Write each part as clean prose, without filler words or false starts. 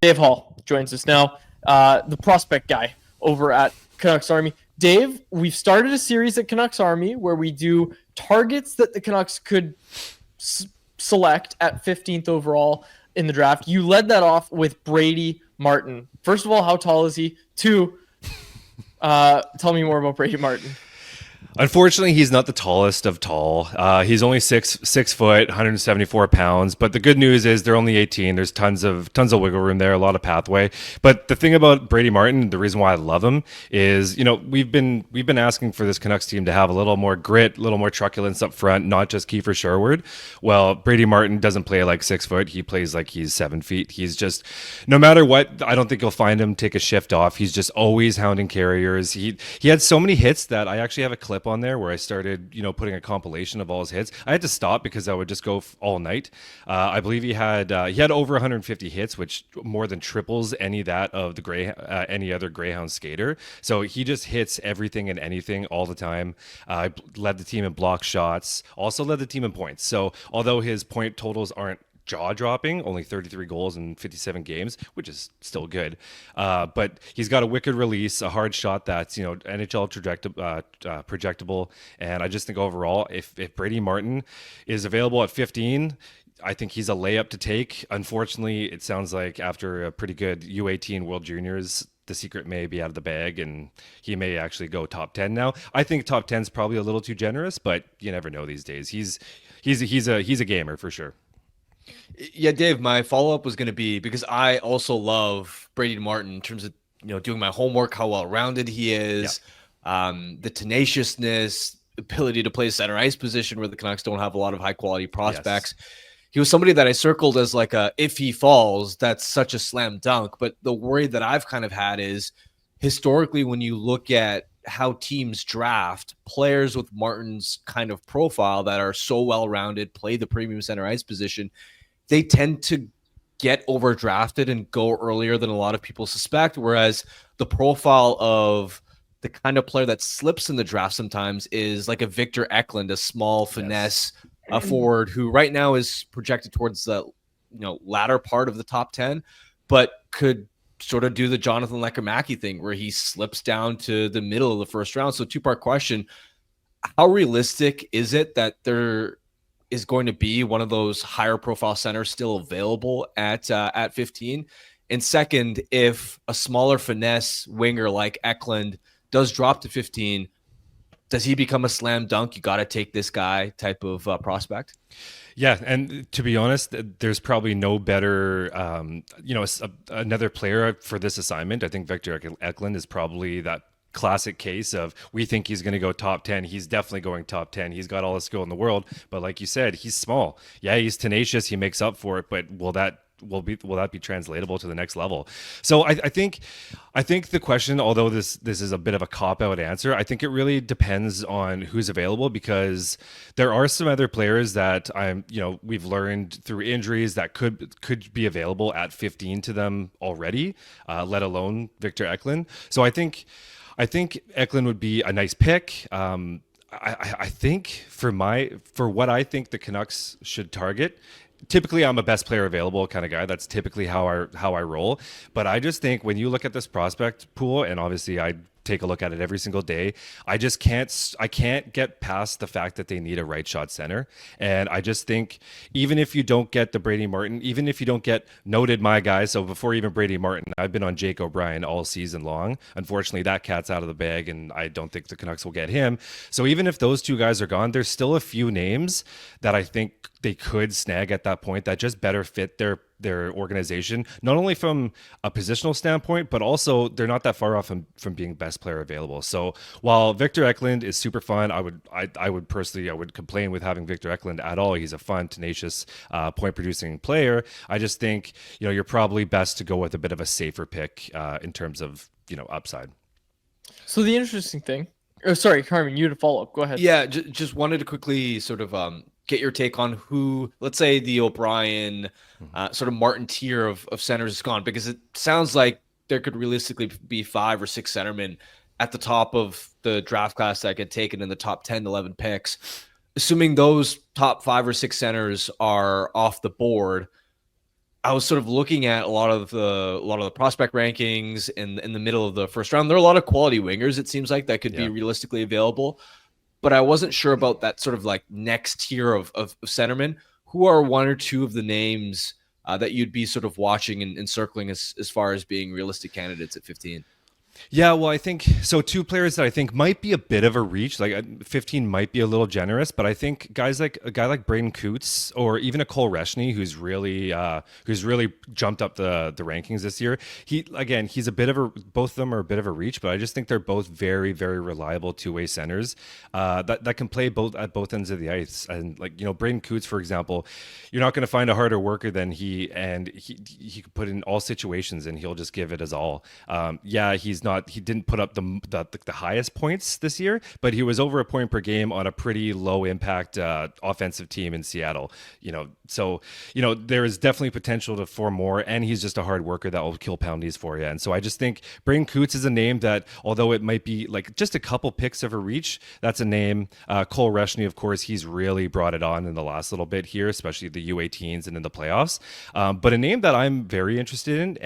Dave Hall joins us now, the prospect guy over at Canucks Army. Dave, we've started a series at Canucks Army where we do targets that the Canucks could select at 15th overall in the draft. You led that off with Brady Martin. First of all, how tall is he? Two, tell me more about Brady Martin. Unfortunately, he's not the tallest of tall. He's only 6 foot, 174 pounds. But the good news is they're only 18. There's tons of wiggle room there, a lot of pathway. But the thing about Brady Martin, the reason why I love him is, we've been asking for this Canucks team to have a little more grit, a little more truculence up front, not just Kiefer Sherwood. Well, Brady Martin doesn't play like 6 foot. He plays like he's 7 feet. He's just, no matter what, I don't think you'll find him take a shift off. He's just always hounding carriers. He had so many hits that I actually have a clip on there where I started, putting a compilation of all his hits. I had to stop because I would just go all night. I believe he had over 150 hits, which more than triples any other Greyhound skater. So he just hits everything and anything all the time. Led the team in block shots, also led the team in points. So although his point totals aren't jaw-dropping, only 33 goals in 57 games, which is still good. But he's got a wicked release, a hard shot that's, NHL projectable. And I just think overall, if Brady Martin is available at 15, I think he's a layup to take. Unfortunately, it sounds like after a pretty good U18 World Juniors, the secret may be out of the bag and he may actually go top 10 now. I think top 10 is probably a little too generous, but you never know these days. He's a gamer for sure. Yeah, Dave, my follow-up was going to be, because I also love Brady Martin in terms of, doing my homework, how well-rounded he is, the tenaciousness, ability to play center ice position where the Canucks don't have a lot of high-quality prospects. Yes. He was somebody that I circled as like if he falls, that's such a slam dunk. But the worry that I've kind of had is historically when you look at how teams draft players with Martin's kind of profile that are so well-rounded, play the premium center ice position, they tend to get overdrafted and go earlier than a lot of people suspect. Whereas the profile of the kind of player that slips in the draft sometimes is like a Victor Eklund, a small finesse forward who right now is projected towards the latter part of the top 10, but could sort of do the Jonathan Lekkemacki thing where he slips down to the middle of the first round. So two-part question, how realistic is it that there is going to be one of those higher profile centers still available at 15? And second, if a smaller finesse winger like Eklund does drop to 15, does he become a slam dunk? You got to take this guy type of prospect? Yeah, and to be honest, there's probably no better, another player for this assignment. I think Victor Eklund is probably that classic case of we think he's going to go top 10. He's definitely going top 10. He's got all the skill in the world, but like you said, he's small. Yeah, he's tenacious. He makes up for it, but will that be translatable to the next level? So I think the question, although this is a bit of a cop-out answer, I think it really depends on who's available, because there are some other players that we've learned through injuries that could be available at 15 to them already, let alone Victor Eklund. So I think Eklund would be a nice pick. I think for what I think the Canucks should target, typically I'm a best player available kind of guy. That's typically how I roll. But I just think when you look at this prospect pool, and obviously I take a look at it every single day, I can't get past the fact that they need a right shot center. And I just think even if you don't get the Brady Martin, even if you don't get noted my guy, so before even Brady Martin, I've been on Jake O'Brien all season long. Unfortunately, that cat's out of the bag, and I don't think the Canucks will get him. So even if those two guys are gone, there's still a few names that I think they could snag at that point that just better fit their organization, not only from a positional standpoint, but also they're not that far off from being best player available. So while Victor Eklund is super fun, I would personally complain with having Victor Eklund at all. He's a fun, tenacious, point producing player. I just think, you're probably best to go with a bit of a safer pick in terms of, upside. So the interesting thing, sorry, Harman, you had a follow up. Go ahead. Yeah, just wanted to quickly sort of get your take on who, let's say the O'Brien sort of Martin tier of centers is gone, because it sounds like there could realistically be 5 or 6 centermen at the top of the draft class that get taken in the top 10 to 11 picks. Assuming those top 5 or 6 centers are off the board, I was sort of looking at a lot of the prospect rankings in the middle of the first round. There are a lot of quality wingers, it seems like, that could be realistically available, but I wasn't sure about that sort of like next tier of centermen. Who are one or two of the names that you'd be sort of watching and circling as far as being realistic candidates at 15? Yeah, well, I think so. Two players that I think might be a bit of a reach, like 15 might be a little generous, but I think guys like a guy like Braden Coots or even a Cole Reshny, who's really jumped up the rankings this year. He's a bit of a, both of them are a bit of a reach, but I just think they're both very, very reliable two-way centers that can play both at both ends of the ice. And like, you know, Braden Coots, for example, you're not going to find a harder worker than he could put in all situations and he'll just give it his all. He didn't put up the highest points this year, but he was over a point per game on a pretty low impact offensive team in Seattle. So there is definitely potential for more, and he's just a hard worker that will kill poundies for you. And so I just think Braden Coots is a name that, although it might be like just a couple picks of a reach, that's a name. Cole Reshny, of course, he's really brought it on in the last little bit here, especially the U18s and in the playoffs. But a name that I'm very interested in,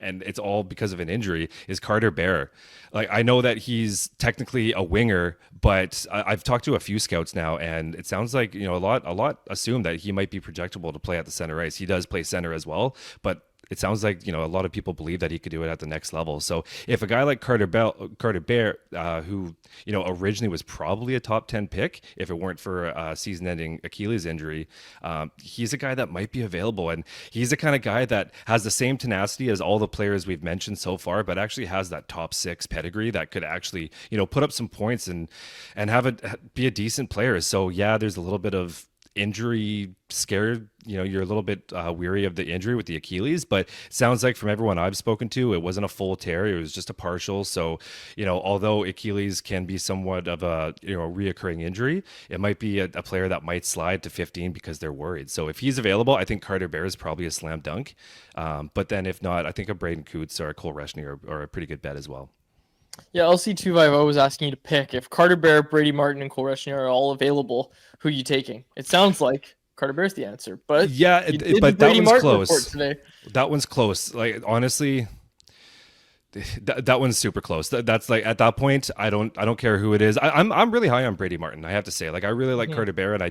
and it's all because of an injury, is Carter Bear. Like, I know that he's technically a winger, but I've talked to a few scouts now, and it sounds like, a lot assume that he might be projectable to play at the center ice. He does play center as well, but it sounds like, a lot of people believe that he could do it at the next level. So if a guy like Carter Bear, who, originally was probably a top 10 pick, if it weren't for a season-ending Achilles injury, he's a guy that might be available. And he's the kind of guy that has the same tenacity as all the players we've mentioned so far, but actually has that top 6 pedigree that could actually, put up some points and be a decent player. So yeah, there's a little bit of injury scared, you're a little bit weary of the injury with the Achilles, but it sounds like from everyone I've spoken to, it wasn't a full tear, it was just a partial. So although Achilles can be somewhat of a reoccurring injury, it might be a player that might slide to 15 because they're worried. So if he's available, I think Carter Bear is probably a slam dunk, but then if not, I think a Braden Coots or a Cole Reshny are a pretty good bet as well. Yeah, LC250 was asking you to pick. If Carter Bear, Brady Martin, and Cole Reshny are all available, who are you taking? It sounds like Carter Bear's the answer, but yeah, but that one's close. That one's close. Like, honestly, that one's super close. That's like, at that point, I don't care who it is. I'm really high on Brady Martin, I have to say. Like, I really like Carter Bear, and I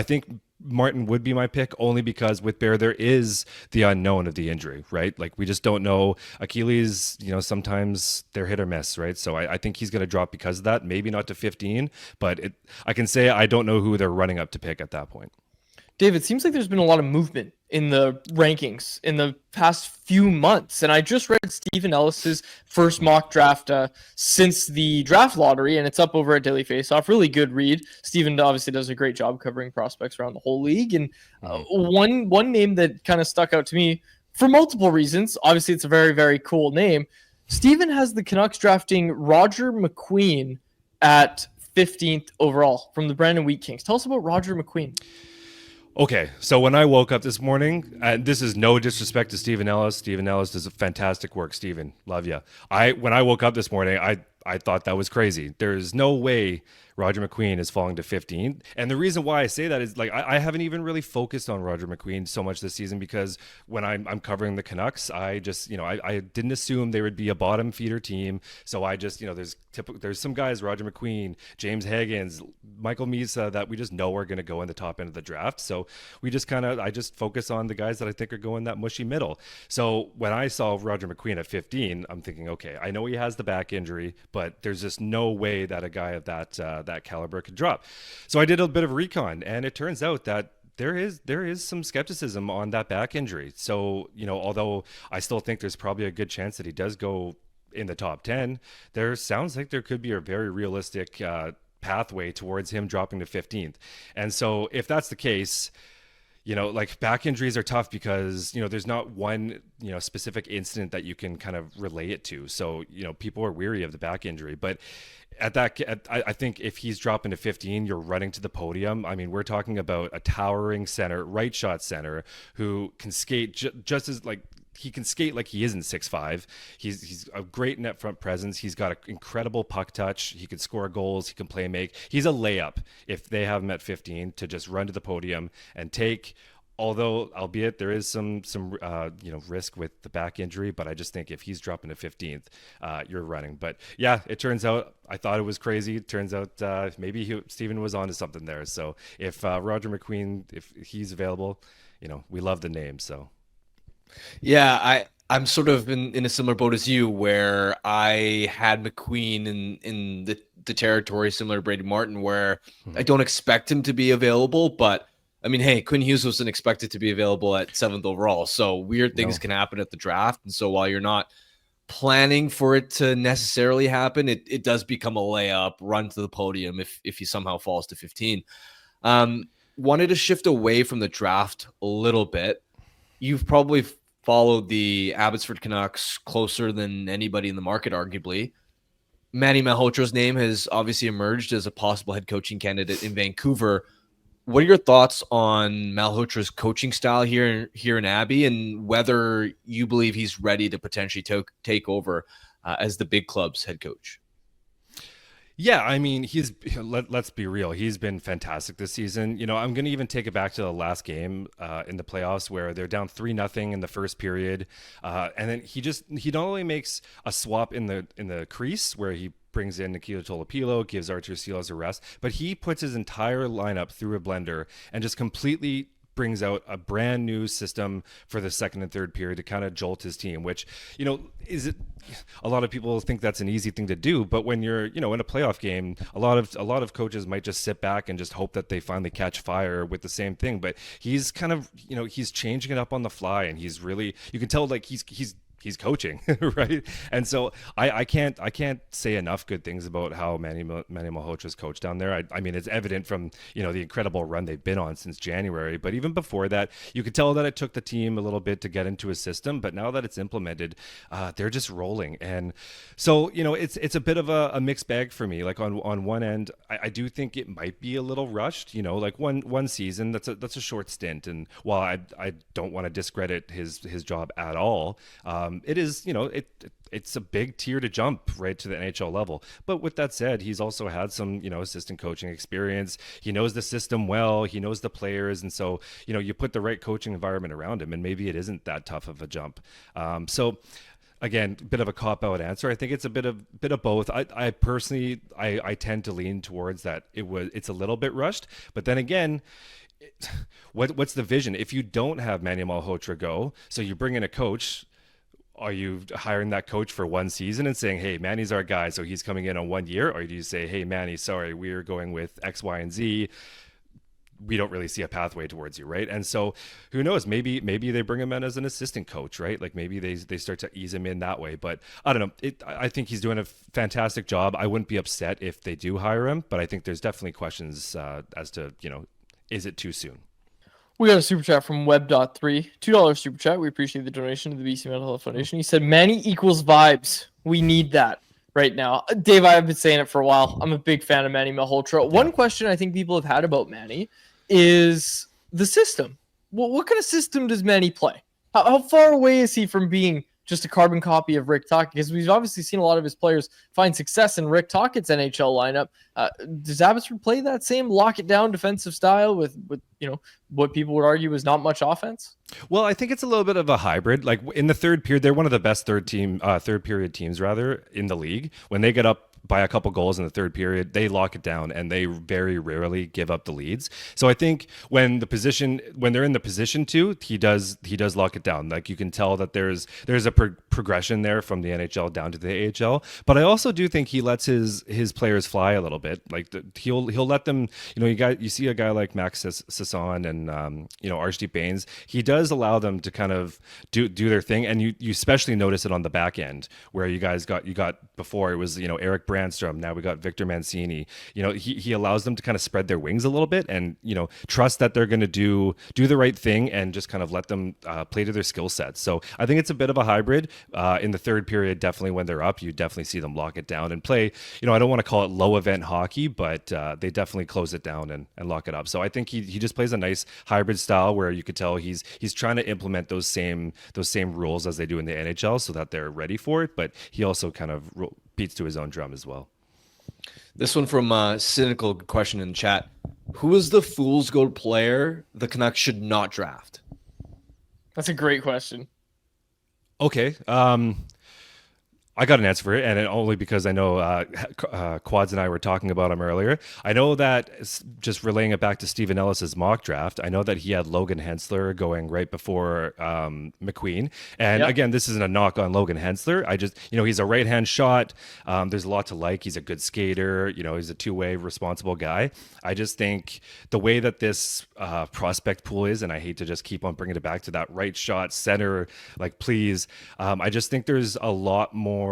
think Martin would be my pick, only because with Bear there is the unknown of the injury, right? Like, we just don't know. Achilles, sometimes they're hit or miss, right? So I think he's going to drop because of that. Maybe not to 15, but I can say I don't know who they're running up to pick at that point. Dave, it seems like there's been a lot of movement in the rankings in the past few months. And I just read Stephen Ellis's first mock draft since the draft lottery, and it's up over at Daily Faceoff. Really good read. Stephen obviously does a great job covering prospects around the whole league. And one name that kind of stuck out to me for multiple reasons, obviously it's a very, very cool name. Stephen has the Canucks drafting Roger McQueen at 15th overall from the Brandon Wheat Kings. Tell us about Roger McQueen. Okay, so when I woke up this morning, and this is no disrespect to Stephen Ellis. Stephen Ellis does a fantastic work. Stephen, love you. When I woke up this morning, I thought that was crazy. There is no way Roger McQueen is falling to 15. And the reason why I say that is, like, I haven't even really focused on Roger McQueen so much this season, because when I'm covering the Canucks, I just, I didn't assume they would be a bottom feeder team. So I just, there's some guys, Roger McQueen, James Higgins, Michael Misa, that we just know are going to go in the top end of the draft. So I just focus on the guys that I think are going that mushy middle. So when I saw Roger McQueen at 15, I'm thinking, okay, I know he has the back injury, but there's just no way that a guy of that caliber could drop. So I did a bit of recon, and it turns out that there is some skepticism on that back injury. So, although I still think there's probably a good chance that he does go in the top 10, there sounds like there could be a very realistic pathway towards him dropping to 15th. And so if that's the case, like, back injuries are tough because, there's not one, specific incident that you can kind of relate it to. So, people are weary of the back injury, but I think if he's dropping to 15, you're running to the podium. I mean, we're talking about a towering center, right shot center, who can skate just as, like, he can skate like he isn't 6'5". He's a great net front presence. He's got an incredible puck touch. He can score goals. He can play make. He's a layup if they have him at 15 to just run to the podium and take Although, albeit there is some risk with the back injury, but I just think if he's dropping to 15th, you're running. But yeah, it turns out I thought it was crazy. It turns out maybe Steven was onto something there. So if Roger McQueen, if he's available, we love the name. So Yeah, I'm sort of in a similar boat as you, where I had McQueen in the territory similar to Brady Martin, where I don't expect him to be available, but I mean, hey, Quinn Hughes wasn't expected to be available at 7th overall, so weird things can happen at the draft. And so while you're not planning for it to necessarily happen, it does become a layup, run to the podium if he somehow falls to 15. Wanted to shift away from the draft a little bit. You've probably followed the Abbotsford Canucks closer than anybody in the market, arguably. Manny Malhotra's name has obviously emerged as a possible head coaching candidate in Vancouver. What are your thoughts on Malhotra's coaching style here in Abbey, and whether you believe he's ready to potentially take over as the big club's head coach? Yeah, I mean, let's be real. He's been fantastic this season. I'm going to even take it back to the last game in the playoffs where they're down 3-0 in the first period. And then he not only makes a swap in the crease where he brings in Nikita Tolopilo, gives Artur Silas a rest, but he puts his entire lineup through a blender and just completely brings out a brand new system for the second and third period to kind of jolt his team, which, is it, a lot of people think that's an easy thing to do, but when you're, in a playoff game, a lot of coaches might just sit back and just hope that they finally catch fire with the same thing. But he's kind of, he's changing it up on the fly, and he's really, you can tell like he's coaching, right? And so I can't say enough good things about how Manny Malhotra's coached down there. I mean, it's evident from the incredible run they've been on since January. But even before that, you could tell that it took the team a little bit to get into a system. But now that it's implemented, they're just rolling. And so it's a bit of a mixed bag for me. Like on one end, I do think it might be a little rushed. Like one season, that's a short stint. And while I don't want to discredit his job at all. It is, it's a big tier to jump right to the NHL level. But with that said, he's also had some, assistant coaching experience. He knows the system well. He knows the players. And so, you put the right coaching environment around him, and maybe it isn't that tough of a jump. So again, a bit of a cop-out answer. I think it's a bit of both. I personally, I tend to lean towards that it's a little bit rushed. But then again, what's the vision? If you don't have Manny Malhotra go, so you bring in a coach, are you hiring that coach for one season and saying, hey, Manny's our guy, so he's coming in on 1 year? Or do you say, hey, Manny, sorry, we're going with X, Y, and Z. We don't really see a pathway towards you, right? And so who knows? Maybe they bring him in as an assistant coach, right? Like maybe they start to ease him in that way. But I don't know. I think he's doing a fantastic job. I wouldn't be upset if they do hire him, but I think there's definitely questions as to, is it too soon? We got a super chat from Web.3, $2 super chat. We appreciate the donation to the BC Mental Health Foundation. He said, Manny equals vibes. We need that right now. Dave, I've been saying it for a while. I'm a big fan of Manny Malhotra. One question I think people have had about Manny is the system. Well, what kind of system does Manny play? How far away is he from being just a carbon copy of Rick Tocchet? Because we've obviously seen a lot of his players find success in Rick Tocchett's NHL lineup. Does Abbotsford play that same lock it down defensive style with what people would argue is not much offense? Well, I think it's a little bit of a hybrid. Like in the third period, they're one of the best third period teams in the league. When they get up by a couple goals in the third period, they lock it down, and they very rarely give up the leads. So I think when they're in the position to, he does lock it down. Like you can tell that there's a progression there from the NHL down to the AHL. But I also do think he lets his players fly a little bit. Like he'll let them. You see a guy like Max Sasson and Archdeep Baines. He does allow them to kind of do their thing, and you especially notice it on the back end where you got before it was Eric Brandstrom. Now we got Victor Mancini. He allows them to kind of spread their wings a little bit and trust that they're going to do the right thing and just kind of let them play to their skill sets. So I think it's a bit of a hybrid. In the third period, definitely when they're up, you definitely see them lock it down and play. I don't want to call it low event hockey, but they definitely close it down and lock it up. So I think he just plays a nice hybrid style where you could tell he's trying to implement those same rules as they do in the NHL so that they're ready for it. But he also kind of beats to his own drum as well. This one from Cynical question in the chat. Who is the fool's gold player the Canucks should not draft? That's a great question. Okay. I got an answer for it, and only because I know Quads and I were talking about him earlier. I know that, just relaying it back to Stephen Ellis's mock draft, I know that he had Logan Hensler going right before McQueen. And again, this isn't a knock on Logan Hensler. I just, he's a right-hand shot. There's a lot to like. He's a good skater. He's a two-way responsible guy. I just think the way that this prospect pool is, and I hate to just keep on bringing it back to that right shot center, like, please. I just think there's a lot more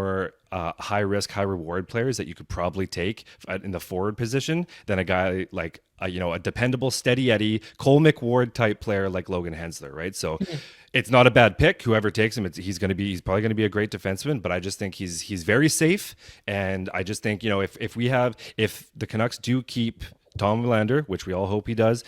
high risk, high reward players that you could probably take in the forward position than a guy like a dependable, steady Eddie, Cole McWard type player like Logan Hensler, right? So it's not a bad pick. Whoever takes him, he's probably going to be a great defenseman. But I just think he's very safe, and I just think if the Canucks do keep Tom Willander, which we all hope he does.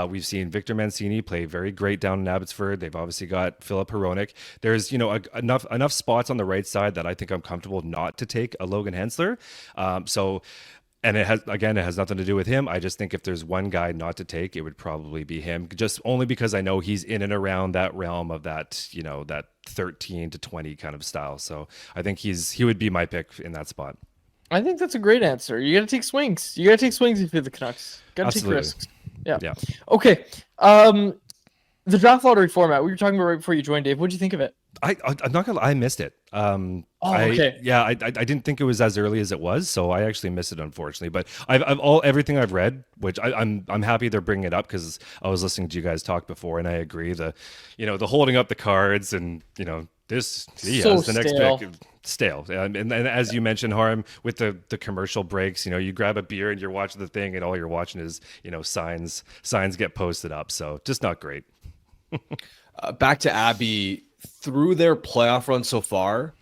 We've seen Victor Mancini play very great down in Abbotsford. They've obviously got Philip Hronek. There's enough spots on the right side that I think I'm comfortable not to take a Logan Hensler. And it has nothing to do with him. I just think if there's one guy not to take, it would probably be him. Just only because I know he's in and around that realm of that 13 to 20 kind of style. So I think he would be my pick in that spot. I think that's a great answer. You got to take swings. You got to take swings if you're the Canucks. Got to take risks. Yeah. Okay. The draft lottery format we were talking about right before you joined, Dave. What did you think of it? I'm not gonna lie, I missed it. Okay. I didn't think it was as early as it was, so I actually missed it, unfortunately. But everything I've read, which I'm happy they're bringing it up, because I was listening to you guys talk before, and I agree. The holding up the cards, and this has the next pick. Stale. And as you mentioned, Harm, with the commercial breaks, you grab a beer and you're watching the thing, and all you're watching is signs get posted up. So just not great. Back to Abby. Through their playoff run so far,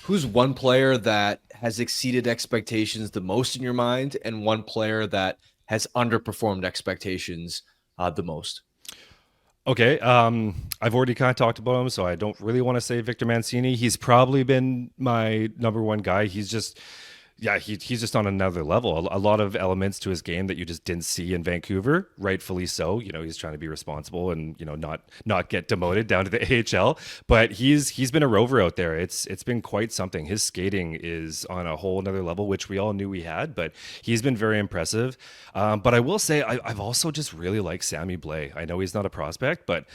who's one player that has exceeded expectations the most in your mind, and one player that has underperformed expectations the most? Okay, I've already kind of talked about him, so I don't really want to say Victor Mancini. He's probably been my number one guy. He's just on another level. A lot of elements to his game that you just didn't see in Vancouver, rightfully so. He's trying to be responsible and not get demoted down to the AHL. But he's been a rover out there. It's been quite something. His skating is on a whole another level, which we all knew he had. But he's been very impressive. But I will say I've also just really liked Sammy Blais. I know he's not a prospect, but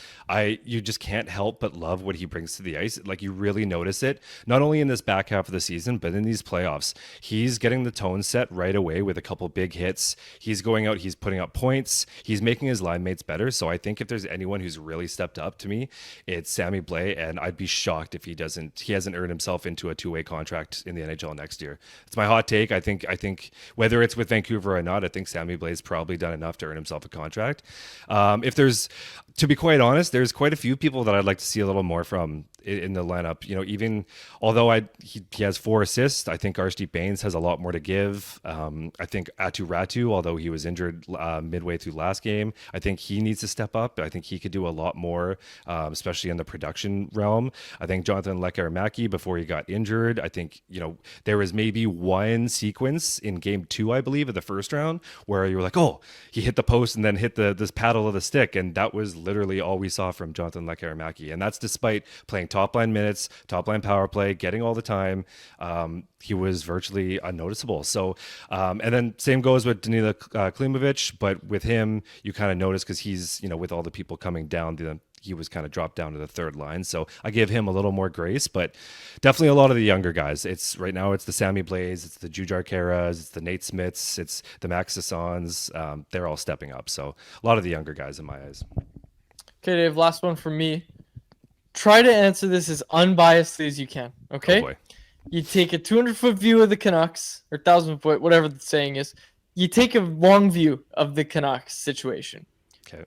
you just can't help but love what he brings to the ice. Like, you really notice it, not only in this back half of the season, but in these playoffs. He's getting the tone set right away with a couple big hits. He's going out, he's putting up points, he's making his line mates better. So I think if there's anyone who's really stepped up to me, it's Sammy Blais, and I'd be shocked if he hasn't earned himself into a two-way contract in the NHL next year. It's my hot take. I think whether it's with Vancouver or not, I think Sammy Blais probably done enough to earn himself a contract. To be quite honest, there's quite a few people that I'd like to see a little more from in the lineup. Even although he has 4 assists, I think Arshdeep Bains has a lot more to give. I think Atu Ratu, although he was injured midway through last game, I think he needs to step up. I think he could do a lot more, especially in the production realm. I think Jonathan Lekkerimäki, before he got injured, I think there was maybe one sequence in game 2, I believe, of the first round, where you were like, oh, he hit the post and then hit this paddle of the stick, and that was literally all we saw from Jonathan Lekkerimäki. And that's despite playing top line minutes, top line power play, getting all the time. He was virtually unnoticeable. So, and then same goes with Danila Klimovic, but with him, you kind of notice, because he's, with all the people coming down, he was kind of dropped down to the third line. So I give him a little more grace, but definitely a lot of the younger guys. Right now it's the Sammy Blais, it's the Jujar Karas, it's the Nate Smiths, it's the Max Sassons. They're all stepping up. So a lot of the younger guys in my eyes. Okay, Dave, last one from me. Try to answer this as unbiasedly as you can, okay? Oh boy. You take a 200-foot view of the Canucks, or 1,000-foot, whatever the saying is. You take a long view of the Canucks situation. Okay.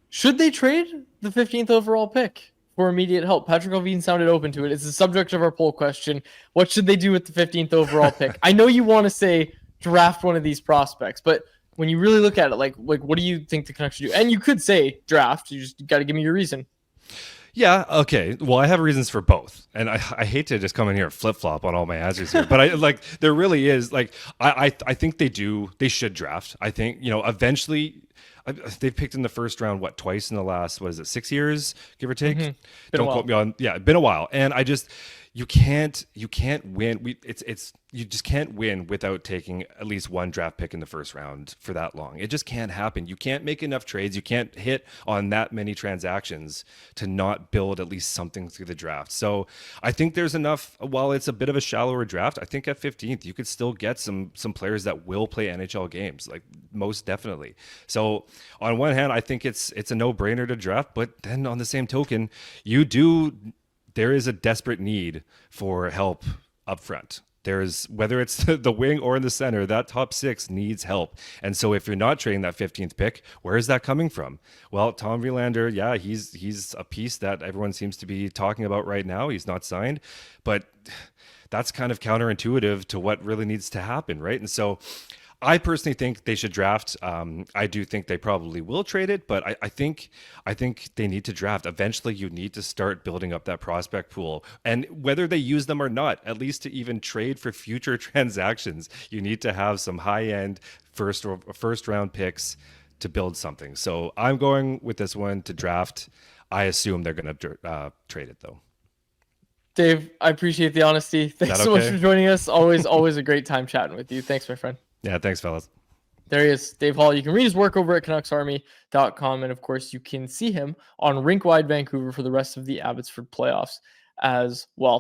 Should they trade the 15th overall pick for immediate help? Patrick Levine sounded open to it. It's the subject of our poll question. What should they do with the 15th overall pick? I know you want to say draft one of these prospects, but when you really look at it, like what do you think the Canucks should do? And you could say draft. You just got to give me your reason. Yeah. Okay. Well, I have reasons for both, and I hate to just come in here and flip flop on all my answers here, but I like there really is like I think they should draft. I think eventually they've picked in the first round twice in the last 6 years, give or take. Don't quote me on. Yeah, it's been a while, and I just you can't win. You just can't win without taking at least one draft pick in the first round for that long. It just can't happen. You can't make enough trades. You can't hit on that many transactions to not build at least something through the draft. So I think there's enough. While it's a bit of a shallower draft, I think at 15th you could still get some players that will play NHL games, like most definitely. So on one hand, I think it's a no-brainer to draft, but then on the same token, there is a desperate need for help up front. Whether it's the wing or in the center, that top six needs help. And so if you're not trading that 15th pick, where is that coming from? Well, Tom Verlander, yeah, he's a piece that everyone seems to be talking about right now. He's not signed, but that's kind of counterintuitive to what really needs to happen, right? And so I personally think they should draft. I do think they probably will trade it, but I think they need to draft. Eventually, you need to start building up that prospect pool, and whether they use them or not, at least to even trade for future transactions, you need to have some high-end first round picks to build something. So I'm going with this one to draft. I assume they're going to trade it though. Dave, I appreciate the honesty. Thanks so much for joining us. Always a great time chatting with you. Thanks, my friend. Yeah, thanks, fellas. There he is, Dave Hall. You can read his work over at CanucksArmy.com, and of course, you can see him on Rink Wide Vancouver for the rest of the Abbotsford playoffs as well.